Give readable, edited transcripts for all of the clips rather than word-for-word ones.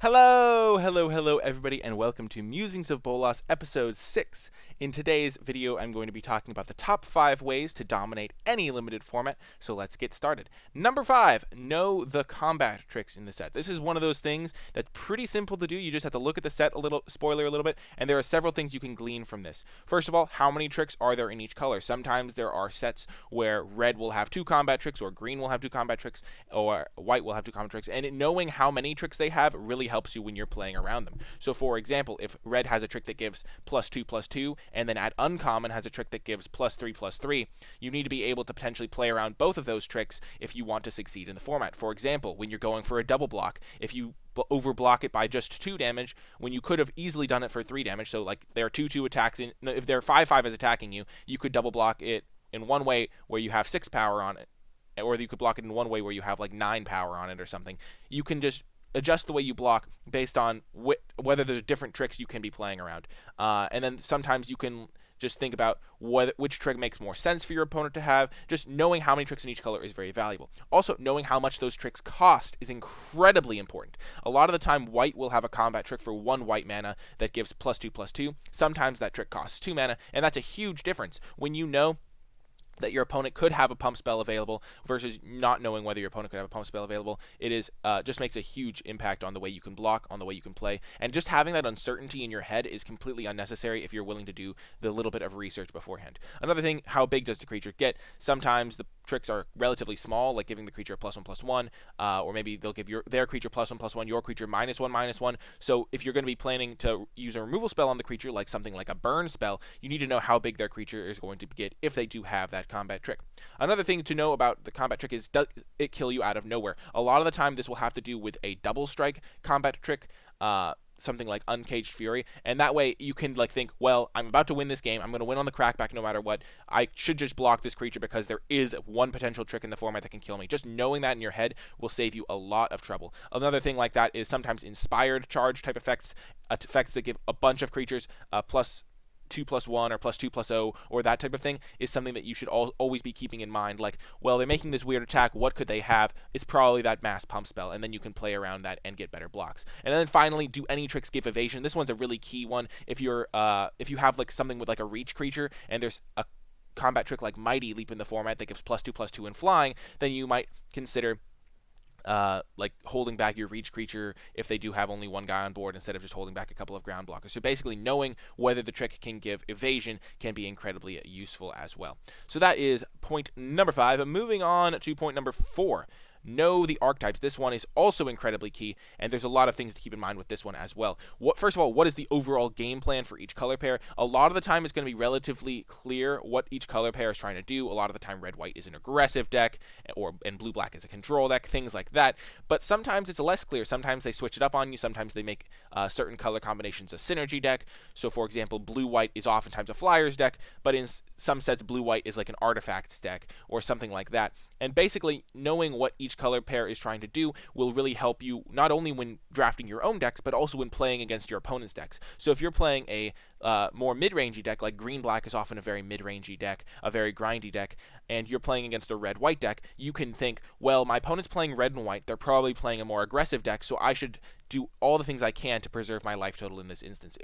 Hello everybody, and welcome to Musings of Bolas, episode 6. In today's video, I'm going to be talking about the top 5 ways to dominate any limited format, so let's get started. Number 5, know the combat tricks in the set. This is one of those things that's pretty simple to do. You just have to look at the set a little bit, and there are several things you can glean from this. First of all, how many tricks are there in each color? Sometimes there are sets where red will have 2 combat tricks, or green will have 2 combat tricks, or white will have 2 combat tricks, and knowing how many tricks they have really helps you when you're playing around them. So for example, if red has a trick that gives +2/+2, and then at uncommon has a trick that gives +3/+3, you need to be able to potentially play around both of those tricks if you want to succeed in the format. For example, when you're going for a double block, if you overblock it by just 2 damage when you could have easily done it for 3 damage, so like there are 2/2 attacks in, if there are 5/5 is attacking you, you could double block it in one way where you have 6 power on it, or you could block it in one way where you have like 9 power on it or something. You can just adjust the way you block based on whether there's different tricks you can be playing around. And then sometimes you can just think about which trick makes more sense for your opponent to have. Just knowing how many tricks in each color is very valuable. Also, knowing how much those tricks cost is incredibly important. A lot of the time, white will have a combat trick for 1 white mana that gives +2/+2. Sometimes that trick costs 2 mana, and that's a huge difference when you know that your opponent could have a pump spell available versus not knowing whether your opponent could have a pump spell available. It is just makes a huge impact on the way you can block, on the way you can play, and just having that uncertainty in your head is completely unnecessary if you're willing to do the little bit of research beforehand. Another thing, how big does the creature get? Sometimes the tricks are relatively small, like giving the creature a +1/+1, or maybe they'll give their creature +1/+1, your creature -1/-1. So if you're going to be planning to use a removal spell on the creature, like something like a burn spell, you need to know how big their creature is going to get if they do have that combat trick. Another thing to know about the combat trick is, does it kill you out of nowhere? A lot of the time this will have to do with a double strike combat trick, something like Uncaged Fury, and that way you can like think, well, I'm about to win this game, I'm going to win on the crackback no matter what, I should just block this creature because there is one potential trick in the format that can kill me. Just knowing that in your head will save you a lot of trouble. Another thing like that is sometimes inspired charge type effects, effects that give a bunch of creatures +2/+1 or +2/+0 or that type of thing is something that you should always be keeping in mind. Like, well, they're making this weird attack, what could they have? It's probably that mass pump spell, and then you can play around that and get better blocks. And then finally, do any tricks give evasion? This one's a really key one. If you have like something with like a reach creature and there's a combat trick like Mighty Leap in the format that gives +2/+2 in flying, then you might consider like holding back your reach creature if they do have only 1 guy on board instead of just holding back a couple of ground blockers. So basically knowing whether the trick can give evasion can be incredibly useful as well. So that is point number 5. Moving on to point number 4. Know the archetypes. This one is also incredibly key, and there's a lot of things to keep in mind with this one as well. First of all, what is the overall game plan for each color pair? A lot of the time it's going to be relatively clear what each color pair is trying to do. A lot of the time red-white is an aggressive deck, and blue-black is a control deck, things like that. But sometimes it's less clear. Sometimes they switch it up on you. Sometimes they make certain color combinations a synergy deck. So for example, blue-white is oftentimes a flyers deck, but in some sets blue-white is like an artifacts deck or something like that. And basically knowing what each color pair is trying to do will really help you not only when drafting your own decks, but also when playing against your opponent's decks. So if you're playing a more mid-rangey deck, like green-black is often a very mid-rangey deck, a very grindy deck, and you're playing against a red-white deck, you can think, well, my opponent's playing red and white, they're probably playing a more aggressive deck, so I should do all the things I can to preserve my life total in this instance.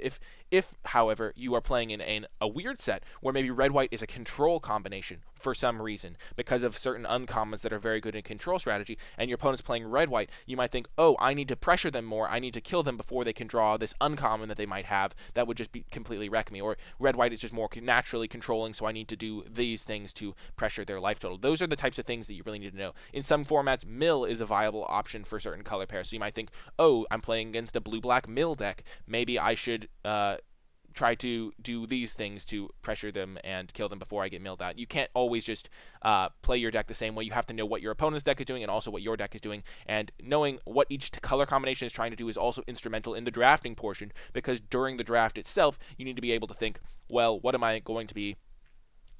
If however, you are playing in a weird set where maybe red-white is a control combination for some reason because of certain uncommons that are very good in control strategy, and your opponent's playing red-white, you might think, oh, I need to pressure them more, I need to kill them before they can draw this uncommon that they might have that would just completely wreck me. Or red-white is just more naturally controlling, so I need to do these things to pressure their life total. Those are the types of things that you really need to know. In some formats, mill is a viable option for certain color pairs, so you might think, oh, I'm playing against a blue-black mill deck, maybe I should try to do these things to pressure them and kill them before I get milled out. You can't always just play your deck the same way. You have to know what your opponent's deck is doing and also what your deck is doing, and knowing what each color combination is trying to do is also instrumental in the drafting portion, because during the draft itself, you need to be able to think, well, what am I going to be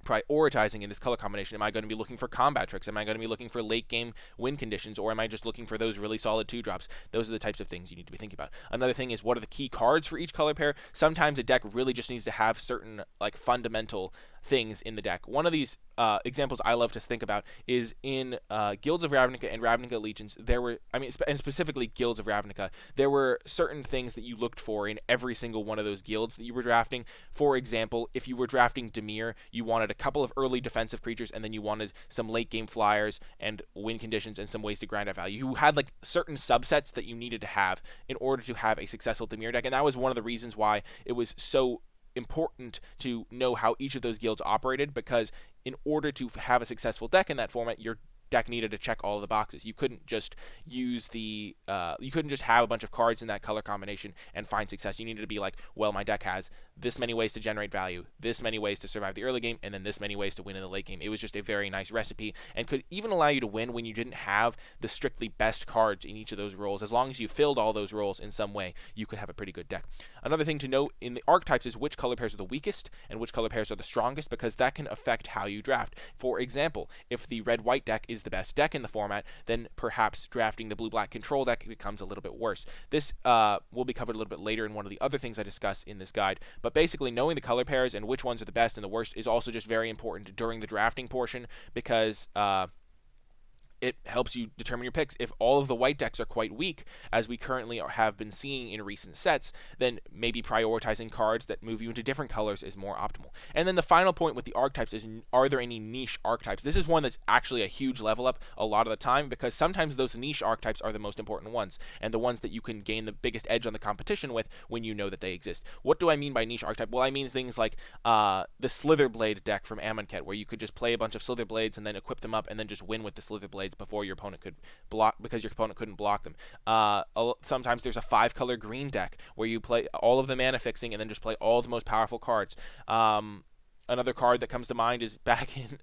prioritizing in this color combination? Am I going to be looking for combat tricks? Am I going to be looking for late game win conditions? Or am I just looking for those really solid 2-drops? Those are the types of things you need to be thinking about. Another thing is, what are the key cards for each color pair? Sometimes a deck really just needs to have certain like fundamental things in the deck. One of these examples I love to think about is in Guilds of Ravnica and Ravnica Legions. There were, and specifically Guilds of Ravnica, there were certain things that you looked for in every single one of those guilds that you were drafting. For example, if you were drafting Dimir, you wanted a couple of early defensive creatures, and then you wanted some late game flyers and win conditions and some ways to grind out value. You had like certain subsets that you needed to have in order to have a successful Dimir deck, and that was one of the reasons why it was so important to know how each of those guilds operated, because in order to have a successful deck in that format, your deck needed to check all of the boxes. You couldn't just use you couldn't just have a bunch of cards in that color combination and find success. You needed to be like, well, my deck has this many ways to generate value, this many ways to survive the early game, and then this many ways to win in the late game. It was just a very nice recipe and could even allow you to win when you didn't have the strictly best cards in each of those roles. As long as you filled all those roles in some way, you could have a pretty good deck. Another thing to note in the archetypes is which color pairs are the weakest and which color pairs are the strongest, because that can affect how you draft. For example, if the red-white deck is the best deck in the format, then perhaps drafting the blue-black control deck becomes a little bit worse. This will be covered a little bit later in one of the other things I discuss in this guide, but basically knowing the color pairs and which ones are the best and the worst is also just very important during the drafting portion, because it helps you determine your picks. If all of the white decks are quite weak, as we currently have been seeing in recent sets, then maybe prioritizing cards that move you into different colors is more optimal. And then the final point with the archetypes is, are there any niche archetypes? This is one that's actually a huge level up a lot of the time, because sometimes those niche archetypes are the most important ones, and the ones that you can gain the biggest edge on the competition with when you know that they exist. What do I mean by niche archetype? Well, I mean things like the Slitherblade deck from Amonkhet, where you could just play a bunch of Slitherblades and then equip them up and then just win with the Slitherblades before your opponent could block, because your opponent couldn't block them. Sometimes there's a 5-color green deck where you play all of the mana fixing and then just play all the most powerful cards. Another card that comes to mind is back in,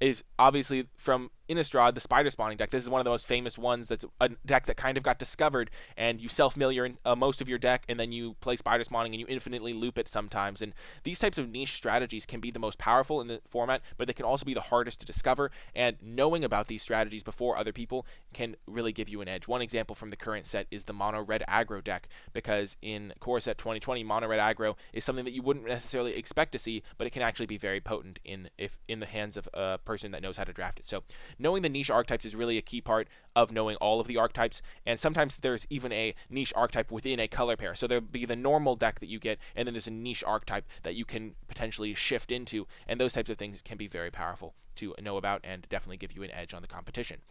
is obviously from Innistrad, the Spider Spawning deck. This is one of the most famous ones. That's a deck that kind of got discovered, and you self-mill most of your deck, and then you play Spider Spawning, and you infinitely loop it sometimes. And these types of niche strategies can be the most powerful in the format, but they can also be the hardest to discover, and knowing about these strategies before other people can really give you an edge. One example from the current set is the Mono Red Aggro deck, because in Core Set 2020, Mono Red Aggro is something that you wouldn't necessarily expect to see, but it can actually be very potent in the hands of a person that knows how to draft it. So knowing the niche archetypes is really a key part of knowing all of the archetypes, and sometimes there's even a niche archetype within a color pair. So there'll be the normal deck that you get, and then there's a niche archetype that you can potentially shift into, and those types of things can be very powerful to know about and definitely give you an edge on the competition.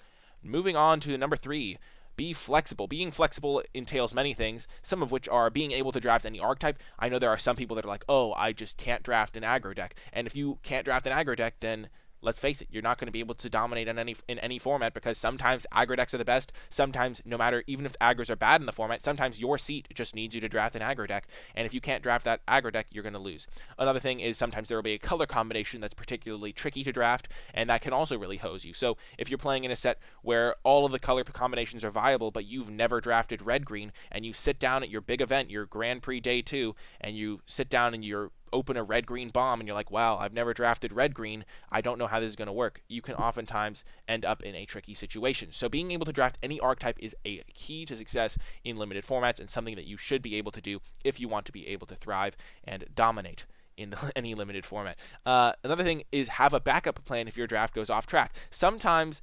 Moving on to number 3, be flexible. Being flexible entails many things, some of which are being able to draft any archetype. I know there are some people that are like, oh, I just can't draft an aggro deck. And if you can't draft an aggro deck, then let's face it, you're not going to be able to dominate in any format, because sometimes aggro decks are the best. Sometimes, no matter, even if aggros are bad in the format, sometimes your seat just needs you to draft an aggro deck, and if you can't draft that aggro deck, you're going to lose. Another thing is sometimes there will be a color combination that's particularly tricky to draft, and that can also really hose you. So if you're playing in a set where all of the color combinations are viable, but you've never drafted red-green, and you sit down at your big event, your Grand Prix Day 2, and you sit down and you're open a red-green bomb and you're like, wow, I've never drafted red-green, I don't know how this is going to work, you can oftentimes end up in a tricky situation. So being able to draft any archetype is a key to success in limited formats, and something that you should be able to do if you want to be able to thrive and dominate in any limited format. Another thing is have a backup plan if your draft goes off track. Sometimes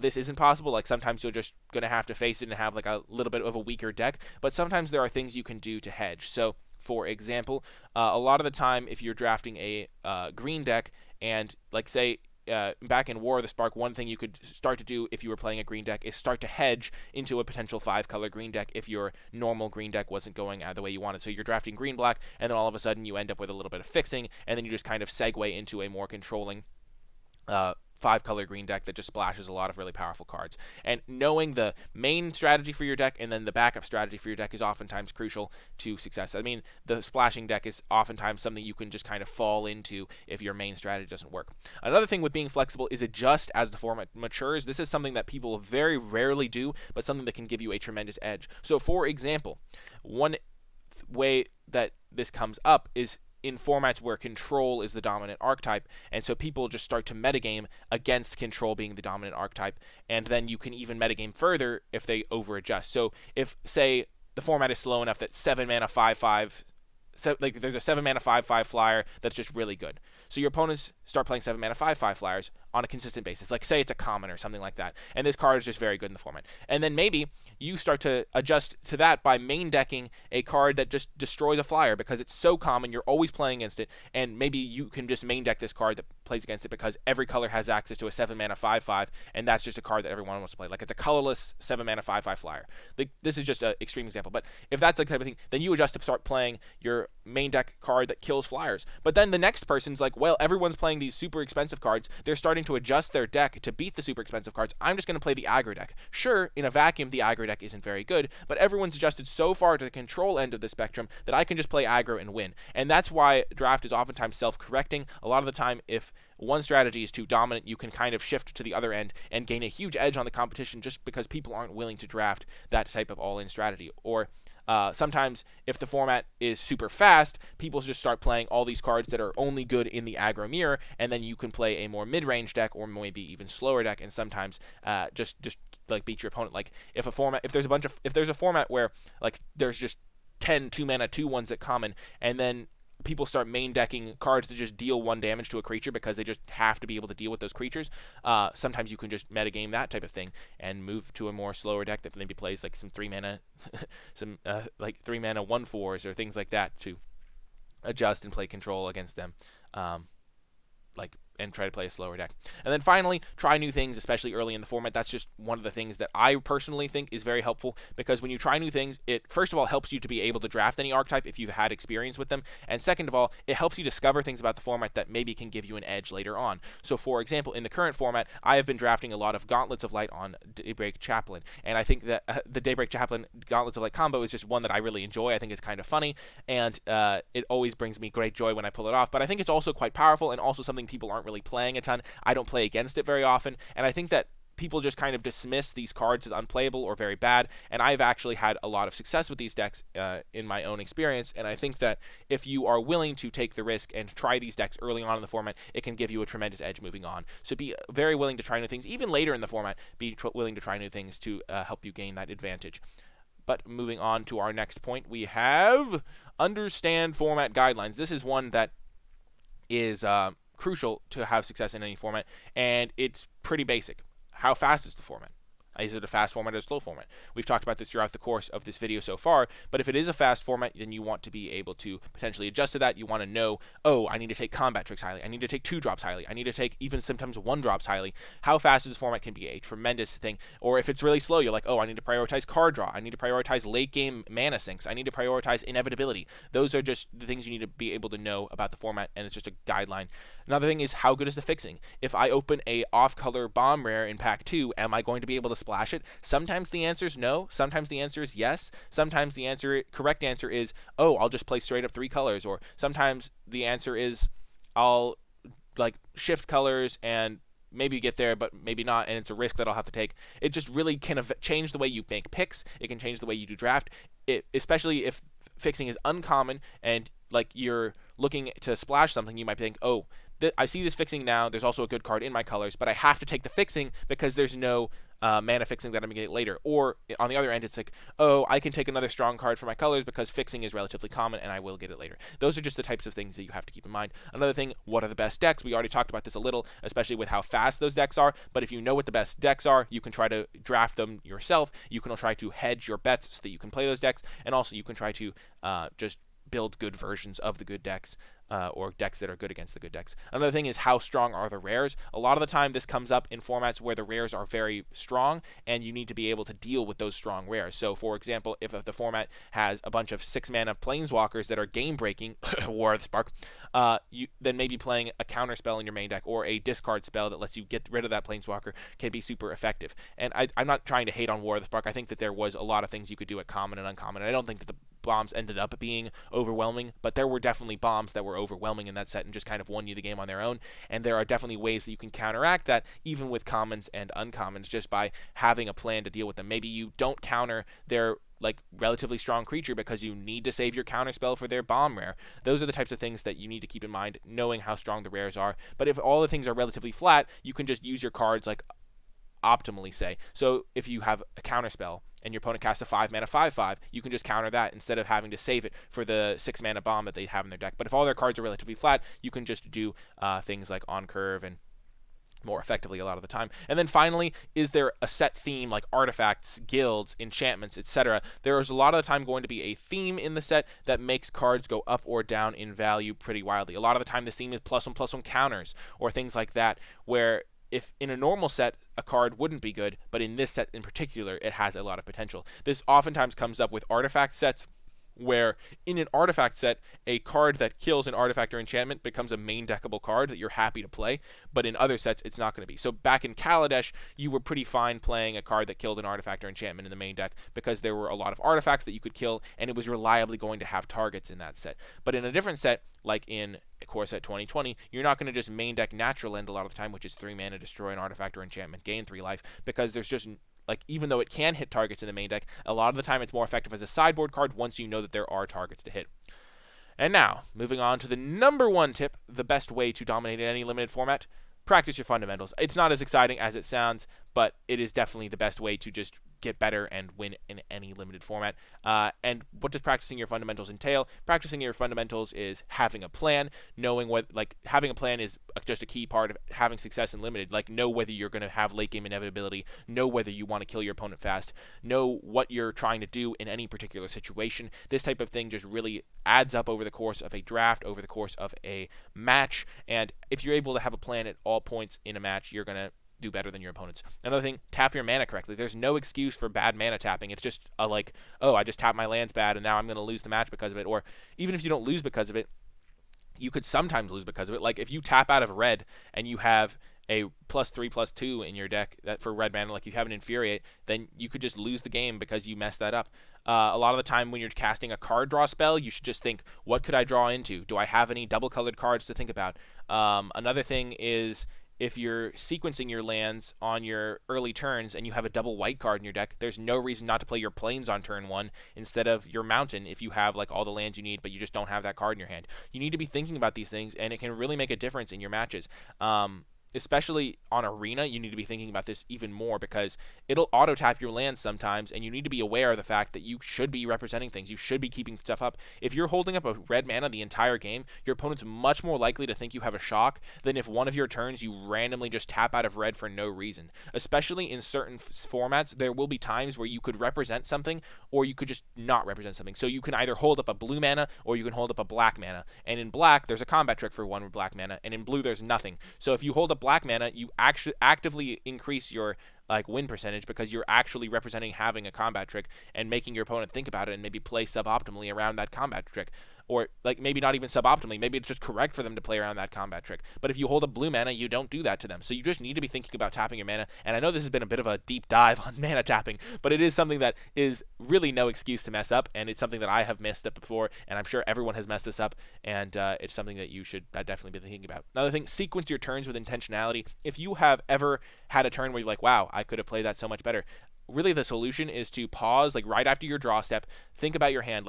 this isn't possible. Like sometimes you're just going to have to face it and have like a little bit of a weaker deck, but sometimes there are things you can do to hedge. So for example, a lot of the time if you're drafting a green deck, and like say back in War of the Spark, one thing you could start to do if you were playing a green deck is start to hedge into a potential 5-color green deck if your normal green deck wasn't going the way you wanted. So you're drafting green-black, and then all of a sudden you end up with a little bit of fixing, and then you just kind of segue into a more controlling 5-color green deck that just splashes a lot of really powerful cards. And knowing the main strategy for your deck and then the backup strategy for your deck is oftentimes crucial to success. I mean, the splashing deck is oftentimes something you can just kind of fall into if your main strategy doesn't work. Another thing with being flexible is adjust as the format matures. This is something that people very rarely do, but something that can give you a tremendous edge. So for example, one way that this comes up is in formats where control is the dominant archetype, and so people just start to metagame against control being the dominant archetype, and then you can even metagame further if they over adjust. So if, say, the format is slow enough that 7 mana 5/5 like there's a 7-mana 5/5 flyer that's just really good. So your opponents start playing 7-mana 5/5 flyers on a consistent basis. Like say it's a common or something like that, and this card is just very good in the format. And then maybe you start to adjust to that by main decking a card that just destroys a flyer because it's so common, you're always playing against it, and maybe you can just main deck this card that plays against it because every color has access to a 7-mana 5/5, and that's just a card that everyone wants to play. Like it's a colorless 7-mana 5/5 flyer. Like, this is just an extreme example, but if that's the type of thing, then you adjust to start playing your main deck card that kills flyers. But then the next person's like, well, everyone's playing these super expensive cards. They're starting to adjust their deck to beat the super expensive cards. I'm just going to play the aggro deck. Sure, in a vacuum, the aggro deck isn't very good, but everyone's adjusted so far to the control end of the spectrum that I can just play aggro and win. And that's why draft is oftentimes self-correcting. A lot of the time, if one strategy is too dominant, you can kind of shift to the other end and gain a huge edge on the competition just because people aren't willing to draft that type of all-in strategy. Or sometimes if the format is super fast, people just start playing all these cards that are only good in the aggro mirror, and then you can play a more mid-range deck or maybe even slower deck, and sometimes just like beat your opponent. Like if there's a format where like there's just 10 2-mana 2/1s at common, and then people start main decking cards that just deal 1 damage to a creature because they just have to be able to deal with those creatures. Sometimes you can just metagame that type of thing and move to a more slower deck that maybe plays like some 3-mana, some like 3-mana 1/4s or things like that to adjust and play control against them. And try to play a slower deck. And then finally, try new things, especially early in the format. That's just one of the things that I personally think is very helpful, because when you try new things, it first of all helps you to be able to draft any archetype if you've had experience with them, and second of all, it helps you discover things about the format that maybe can give you an edge later on. So for example, in the current format, I have been drafting a lot of Gauntlets of Light on Daybreak Chaplain, and I think that the Daybreak Chaplain Gauntlets of Light combo is just one that I really enjoy. I think it's kind of funny, and it always brings me great joy when I pull it off, but I think it's also quite powerful and also something people aren't really playing a ton. I don't play against it very often, and I think that people just kind of dismiss these cards as unplayable or very bad, and I've actually had a lot of success with these decks in my own experience, and I think that if you are willing to take the risk and try these decks early on in the format, it can give you a tremendous edge moving on. So be very willing to try new things. Even later in the format, be willing to try new things to help you gain that advantage. But moving on to our next point, we have understand format guidelines. This is one that is crucial to have success in any format, and it's pretty basic. How fast is the format? Is it a fast format or a slow format? We've talked about this throughout the course of this video so far, but if it is a fast format, then you want to be able to potentially adjust to that. You want to know, oh, I need to take combat tricks highly. I need to take 2-drops highly. I need to take even sometimes 1-drops highly. How fast is the format can be a tremendous thing. Or if it's really slow, you're like, oh, I need to prioritize card draw. I need to prioritize late game mana sinks. I need to prioritize inevitability. Those are just the things you need to be able to know about the format, and it's just a guideline. Another thing is, how good is the fixing? If I open a off-color bomb rare in pack 2, am I going to be able to splash it? Sometimes the answer is no. Sometimes the answer is yes. Sometimes the correct answer is, oh, I'll just play straight up 3 colors. Or sometimes the answer is, I'll like shift colors and maybe get there, but maybe not, and it's a risk that I'll have to take. It just really can change the way you make picks. It can change the way you do draft. Especially if fixing is uncommon and like you're looking to splash something, you might think, oh, I see this fixing now. There's also a good card in my colors, but I have to take the fixing because there's no mana fixing that I'm going to get later. Or on the other end, it's like, oh, I can take another strong card for my colors because fixing is relatively common and I will get it later. Those are just the types of things that you have to keep in mind. Another thing, what are the best decks? We already talked about this a little, especially with how fast those decks are, but if you know what the best decks are, you can try to draft them yourself. You can try to hedge your bets so that you can play those decks, and also you can try to just build good versions of the good decks. Or decks that are good against the good decks. Another thing is, how strong are the rares? A lot of the time this comes up in formats where the rares are very strong and you need to be able to deal with those strong rares. So for example, if the format has a bunch of 6-mana planeswalkers that are game breaking, War of the Spark, then maybe playing a counter spell in your main deck or a discard spell that lets you get rid of that planeswalker can be super effective. And I'm not trying to hate on War of the Spark. I think that there was a lot of things you could do at common and uncommon, and I don't think that the bombs ended up being overwhelming, but there were definitely bombs that were overwhelming in that set and just kind of won you the game on their own, and there are definitely ways that you can counteract that even with commons and uncommons just by having a plan to deal with them. Maybe you don't counter their like relatively strong creature because you need to save your counter spell for their bomb rare. Those are the types of things that you need to keep in mind, knowing how strong the rares are. But if all the things are relatively flat, you can just use your cards like optimally say. So if you have a counter spell and your opponent casts a 5-mana 5/5, you can just counter that instead of having to save it for the 6-mana bomb that they have in their deck. But if all their cards are relatively flat, you can just do things like on curve and more effectively a lot of the time. And then finally, is there a set theme like artifacts, guilds, enchantments, etc.? There is a lot of the time going to be a theme in the set that makes cards go up or down in value pretty wildly. A lot of the time, this theme is +1/+1 counters or things like that, where if in a normal set a card wouldn't be good, but in this set in particular, it has a lot of potential. This oftentimes comes up with artifact sets, where in an artifact set, a card that kills an artifact or enchantment becomes a main deckable card that you're happy to play, but in other sets, it's not going to be. So back in Kaladesh, you were pretty fine playing a card that killed an artifact or enchantment in the main deck because there were a lot of artifacts that you could kill, and it was reliably going to have targets in that set. But in a different set, like in Core Set 2020, you're not going to just main deck Natural End a lot of the time, which is 3 mana, destroy an artifact or enchantment, gain 3 life, because there's just even though it can hit targets in the main deck, a lot of the time it's more effective as a sideboard card once you know that there are targets to hit. And now, moving on to the number one tip, the best way to dominate in any limited format, practice your fundamentals. It's not as exciting as it sounds, but it is definitely the best way to just get better and win in any limited format. And what does practicing your fundamentals entail? Practicing your fundamentals is having a plan, knowing what, having a plan is just a key part of having success in limited. Know whether you're going to have late game inevitability, know whether you want to kill your opponent fast, know what you're trying to do in any particular situation. This type of thing just really adds up over the course of a draft, over the course of a match, and if you're able to have a plan at all points in a match, you're going to do better than your opponents. Another thing, tap your mana correctly. There's no excuse for bad mana tapping. It's just oh, I just tapped my lands bad and now I'm going to lose the match because of it. Or even if you don't lose because of it, you could sometimes lose because of it. Like if you tap out of red and you have a +3/+2 in your deck that for red mana, like you have an Infuriate, then you could just lose the game because you messed that up. A lot of the time when you're casting a card draw spell, you should just think, what could I draw into? Do I have any double colored cards to think about? Another thing is, if you're sequencing your lands on your early turns and you have a double white card in your deck, there's no reason not to play your plains on turn 1 instead of your mountain if you have all the lands you need, but you just don't have that card in your hand. You need to be thinking about these things, and it can really make a difference in your matches. Especially on Arena, you need to be thinking about this even more because it'll auto-tap your lands sometimes, and you need to be aware of the fact that you should be representing things. You should be keeping stuff up. If you're holding up a red mana the entire game, your opponent's much more likely to think you have a shock than if one of your turns you randomly just tap out of red for no reason. Especially in certain formats, there will be times where you could represent something, or you could just not represent something. So you can either hold up a blue mana, or you can hold up a black mana. And in black, there's a combat trick for one black mana, and in blue, there's nothing. So if you hold up black mana, you actually actively increase your win percentage because you're actually representing having a combat trick and making your opponent think about it and maybe play suboptimally around that combat trick. Or maybe not even suboptimally, maybe it's just correct for them to play around that combat trick. But if you hold up blue mana, you don't do that to them. So you just need to be thinking about tapping your mana. And I know this has been a bit of a deep dive on mana tapping, but it is something that is really no excuse to mess up, and it's something that I have messed up before, and I'm sure everyone has messed this up, and it's something that you should definitely be thinking about. Another thing, sequence your turns with intentionality. If you have ever had a turn where you're like, wow, I could have played that so much better, really the solution is to pause right after your draw step, think about your hand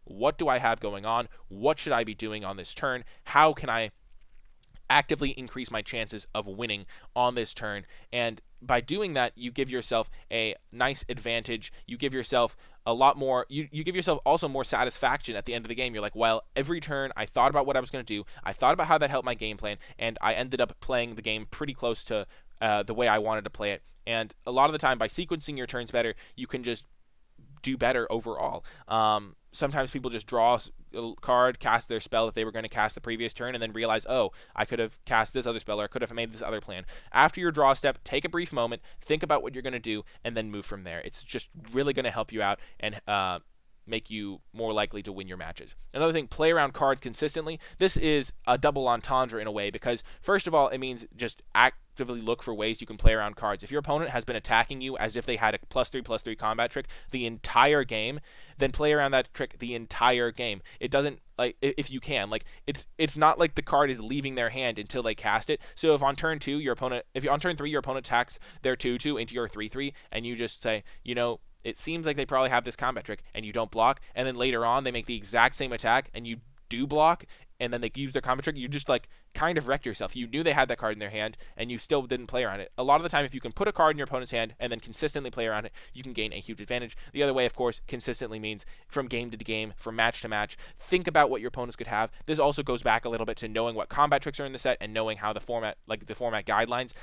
what do I have going on? What should I be doing on this turn? How can I actively increase my chances of winning on this turn? And by doing that, you give yourself a nice advantage. You give yourself a lot more, you give yourself also more satisfaction at the end of the game. You're like, well, every turn I thought about what I was going to do. I thought about how that helped my game plan, and I ended up playing the game pretty close to the way I wanted to play it. And a lot of the time, by sequencing your turns better, you can just do better overall. Sometimes people just draw a card, cast their spell that they were going to cast the previous turn, and then realize, oh, I could have cast this other spell, or I could have made this other plan. After your draw step, take a brief moment, think about what you're going to do, and then move from there. It's just really going to help you out and make you more likely to win your matches. Another thing, play around cards consistently. This is a double entendre in a way because, first of all, it means just actively look for ways you can play around cards. If your opponent has been attacking you as if they had a +3/+3 combat trick the entire game, then play around that trick the entire game. It doesn't, if you can, it's not like the card is leaving their hand until they cast it. So if on turn 2, if on turn 3 your opponent attacks their 2/2 into your 3/3, and you just say, it seems like they probably have this combat trick, and you don't block, and then later on they make the exact same attack, and you do block, and then they use their combat trick, you're just kind of wrecked yourself. You knew they had that card in their hand, and you still didn't play around it. A lot of the time, if you can put a card in your opponent's hand and then consistently play around it, you can gain a huge advantage. The other way, of course, consistently means from game to game, from match to match. Think about what your opponents could have. This also goes back a little bit to knowing what combat tricks are in the set and knowing how the format guidelines.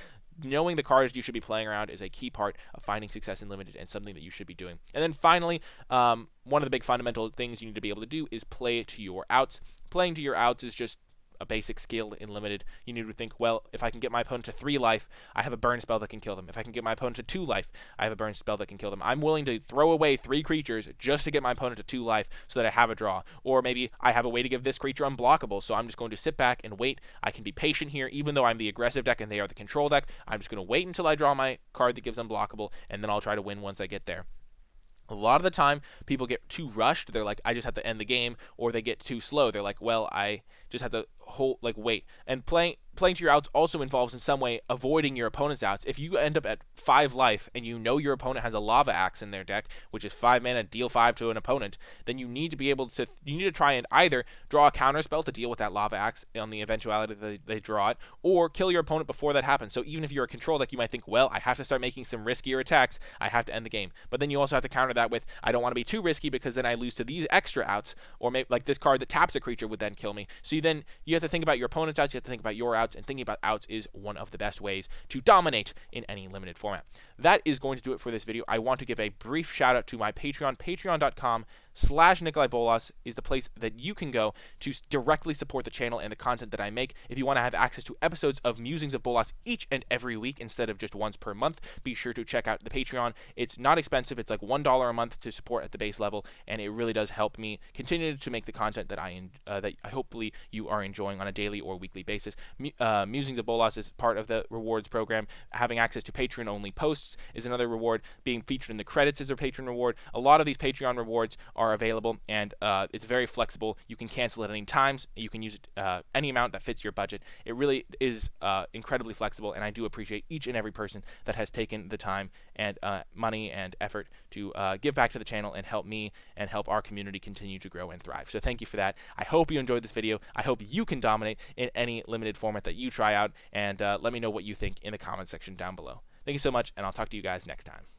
Knowing the cards you should be playing around is a key part of finding success in Limited and something that you should be doing. And then finally, one of the big fundamental things you need to be able to do is play to your outs. Playing to your outs is just a basic skill in Limited. You need to think, well, if I can get my opponent to 3 life, I have a burn spell that can kill them. If I can get my opponent to 2 life, I have a burn spell that can kill them. I'm willing to throw away 3 creatures just to get my opponent to 2 life so that I have a draw. Or maybe I have a way to give this creature unblockable, so I'm just going to sit back and wait. I can be patient here, even though I'm the aggressive deck and they are the control deck. I'm just going to wait until I draw my card that gives unblockable, and then I'll try to win once I get there. A lot of the time, people get too rushed. They're like, I just have to end the game, or they get too slow. They're like, well, I just have to wait. And playing to your outs also involves in some way avoiding your opponent's outs. If you end up at 5 life and you know your opponent has a Lava Axe in their deck, which is 5 mana, deal 5 to an opponent, then you need to try and either draw a counter spell to deal with that Lava Axe on the eventuality that they draw it, or kill your opponent before that happens. So even if you're a control deck, you might think, well, I have to start making some riskier attacks. I have to end the game. But then you also have to counter that with, I don't want to be too risky because then I lose to these extra outs, or maybe like this card that taps a creature would then kill me. So you have to think about your opponent's outs, you have to think about your outs, and thinking about outs is one of the best ways to dominate in any Limited format. That is going to do it for this video. I want to give a brief shout out to my Patreon. Patreon.com/NicolaiBolas is the place that you can go to directly support the channel and the content that I make. If you want to have access to episodes of Musings of Bolas each and every week instead of just once per month, be sure to check out the Patreon. It's not expensive. It's like $1 a month to support at the base level, and it really does help me continue to make the content that I hopefully you are enjoying on a daily or weekly basis. Musings of Bolas is part of the rewards program. Having access to Patreon-only posts is another reward. Being featured in the credits is a patron reward. A lot of these Patreon rewards are available, and it's very flexible. You can cancel at any times. You can use it, any amount that fits your budget. It really is incredibly flexible, and I do appreciate each and every person that has taken the time and money and effort to give back to the channel and help me and help our community continue to grow and thrive. So thank you for that. I hope you enjoyed this video. I hope you can dominate in any Limited format that you try out, and let me know what you think in the comment section down below. Thank you so much, and I'll talk to you guys next time.